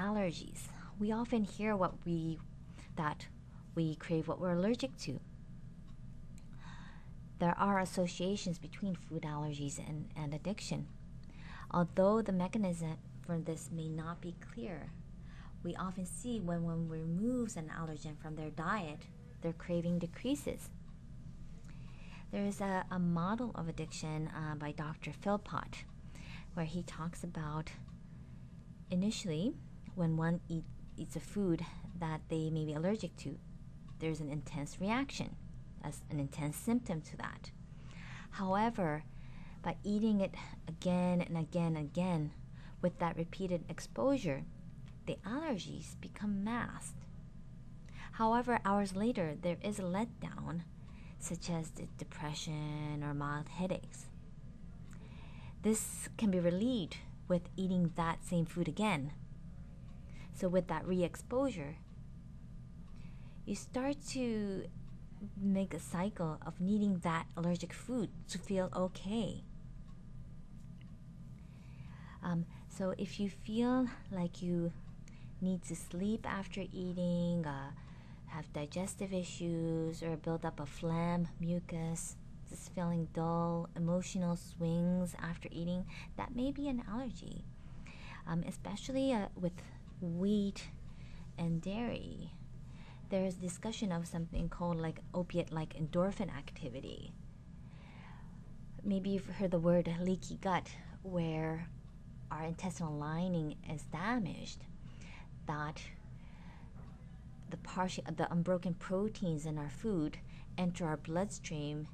allergies. We often hear that we crave what we're allergic to. There are associations between food allergies and addiction. Although the mechanism for this may not be clear, we often see when one removes an allergen from their diet, their craving decreases. There is a model of addiction by Dr. Philpott, where he talks about initially when one eats a food that they may be allergic to, there's an intense reaction, as an intense symptom to that. However, by eating it again and again and again, with that repeated exposure, the allergies become masked. However, hours later, there is a letdown, such as depression or mild headaches. This can be relieved with eating that same food again. So with that re-exposure, you start to make a cycle of needing that allergic food to feel okay. So if you feel like you need to sleep after eating, have digestive issues, or build up of phlegm, mucus, just feeling dull, emotional swings after eating, that may be an allergy, especially with wheat and dairy. There is discussion of something called like opiate-like endorphin activity. Maybe you've heard the word leaky gut, where our intestinal lining is damaged, that the unbroken proteins in our food enter our bloodstream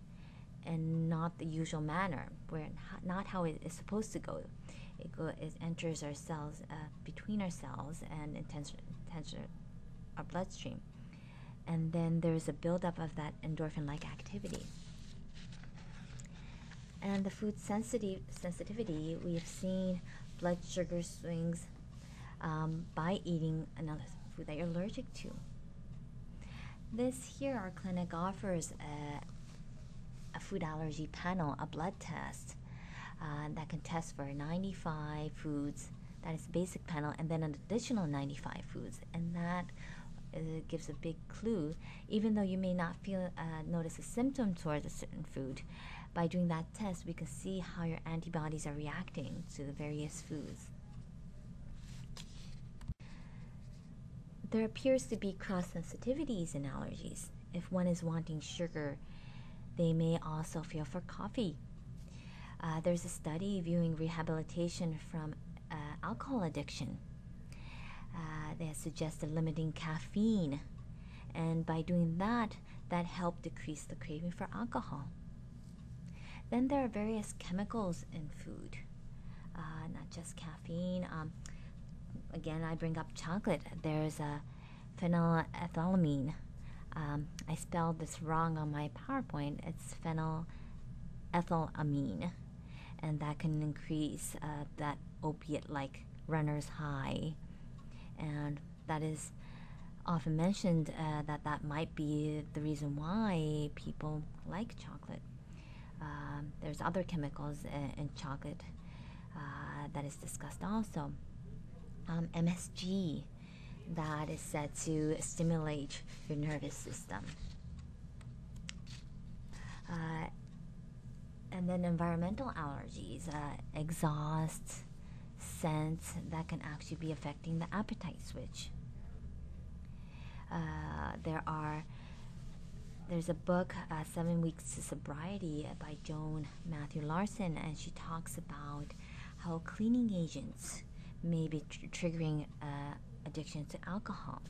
in not the usual manner, where not how it is supposed to go. It enters our cells, between our cells, and enters our bloodstream. And then there's a buildup of that endorphin-like activity. And the food sensitivity, we have seen blood sugar swings by eating another food that you're allergic to. This here, our clinic offers a food allergy panel, a blood test that can test for 95 foods. That is basic panel, and then an additional 95 foods, and that gives a big clue. Even though you may not notice a symptom towards a certain food, by doing that test, we can see how your antibodies are reacting to the various foods. There appears to be cross-sensitivities in allergies. If one is wanting sugar, they may also feel for coffee. There's a study viewing rehabilitation from alcohol addiction. They suggested limiting caffeine, and by doing that, that helped decrease the craving for alcohol. Then there are various chemicals in food, not just caffeine. Again, I bring up chocolate. There's a phenylethylamine. I spelled this wrong on my PowerPoint. It's phenylethylamine, and that can increase that opiate-like runner's high. And that is often mentioned that might be the reason why people like chocolate. There's other chemicals in chocolate that is discussed also. MSG, that is said to stimulate your nervous system. And then environmental allergies, exhaust, scent, that can actually be affecting the appetite switch. There's a book, 7 Weeks to Sobriety, by Joan Matthew Larson, and she talks about how cleaning agents may be triggering addiction to alcohol.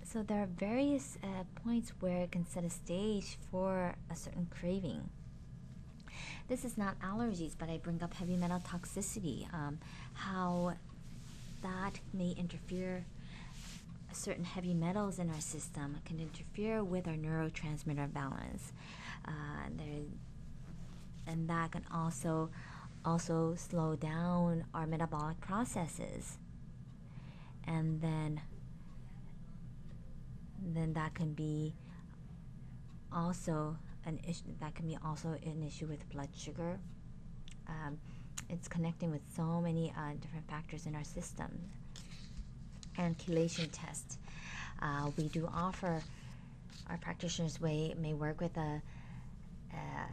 So there are various points where it can set a stage for a certain craving. This is not allergies, but I bring up heavy metal toxicity, how that may interfere. Certain heavy metals in our system can interfere with our neurotransmitter balance, and that can also slow down our metabolic processes, and then that can be also an issue. That can be also an issue with blood sugar. It's connecting with so many different factors in our system. And chelation test. We do offer, our practitioners may work with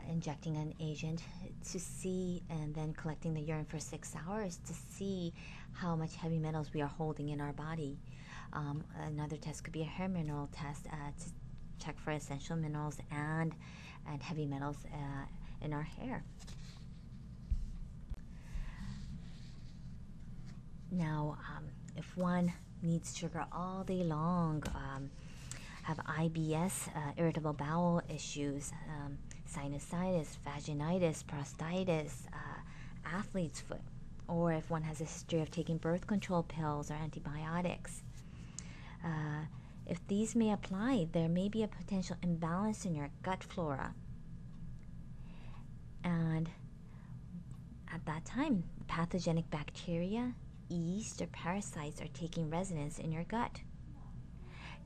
injecting an agent to see, and then collecting the urine for 6 hours to see how much heavy metals we are holding in our body. Another test could be a hair mineral test to check for essential minerals and heavy metals in our hair. Now, if one needs sugar all day long, have IBS, irritable bowel issues, sinusitis, vaginitis, prostatitis, athlete's foot, or if one has a history of taking birth control pills or antibiotics, if these may apply, there may be a potential imbalance in your gut flora. And at that time, pathogenic bacteria, yeast, or parasites are taking residence in your gut.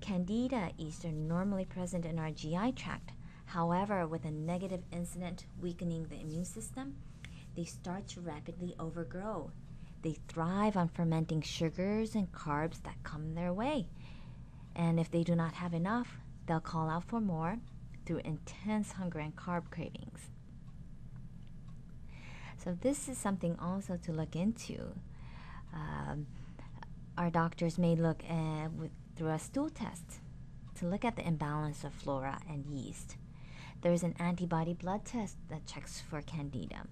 Candida yeast are normally present in our GI tract. However, with a negative incident weakening the immune system, they start to rapidly overgrow. They thrive on fermenting sugars and carbs that come their way. And if they do not have enough, they'll call out for more through intense hunger and carb cravings. So this is something also to look into. Our doctors may look through a stool test to look at the imbalance of flora and yeast. There is an antibody blood test that checks for candida.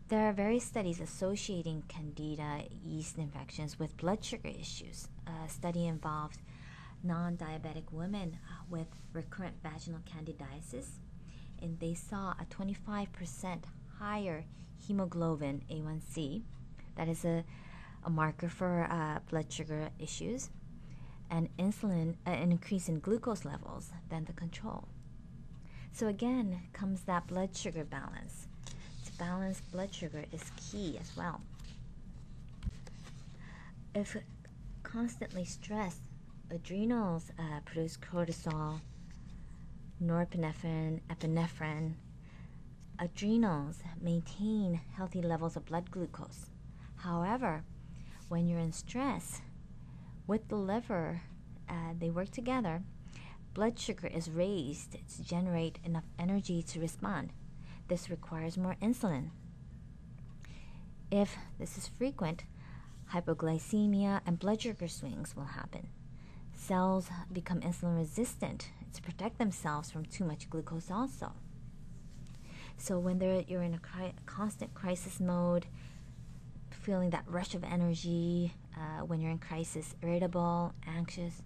There are various studies associating candida yeast infections with blood sugar issues. A study involved non-diabetic women with recurrent vaginal candidiasis, and they saw a 25% higher hemoglobin A1C, that is a marker for blood sugar issues, and an increase in glucose levels than the control. So again comes that blood sugar balance. To balance blood sugar is key as well. If constantly stressed, adrenals produce cortisol, norepinephrine, epinephrine. Adrenals maintain healthy levels of blood glucose. However, when you're in stress, with the liver, they work together, blood sugar is raised to generate enough energy to respond. This requires more insulin. If this is frequent, hypoglycemia and blood sugar swings will happen. Cells become insulin resistant to protect themselves from too much glucose also. So when you're in a constant crisis mode, feeling that rush of energy, when you're in crisis, irritable, anxious,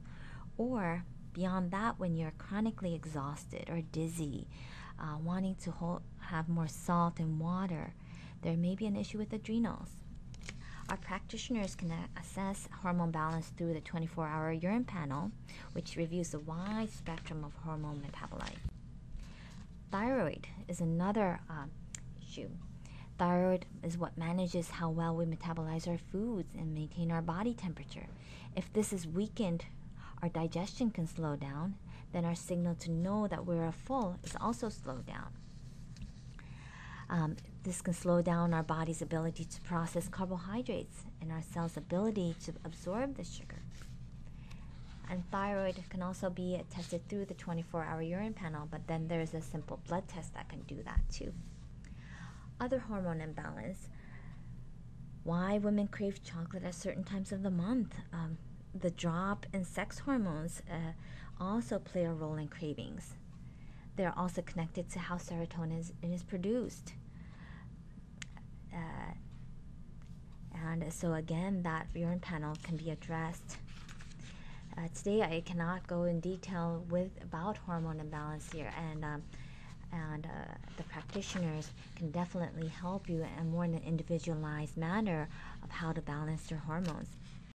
or beyond that, when you're chronically exhausted or dizzy, wanting to have more salt and water, there may be an issue with adrenals. Our practitioners can assess hormone balance through the 24-hour urine panel, which reviews the wide spectrum of hormone metabolite. Thyroid is another issue. Thyroid is what manages how well we metabolize our foods and maintain our body temperature. If this is weakened, our digestion can slow down. Then our signal to know that we're full is also slowed down. This can slow down our body's ability to process carbohydrates and our cells' ability to absorb the sugar. And thyroid can also be tested through the 24-hour urine panel, but then there's a simple blood test that can do that too. Other hormone imbalance. Why women crave chocolate at certain times of the month. The drop in sex hormones also play a role in cravings. They're also connected to how serotonin is produced. And so again, that urine panel can be addressed. Today I cannot go in detail about hormone imbalance here, and the practitioners can definitely help you in more in an individualized manner of how to balance your hormones.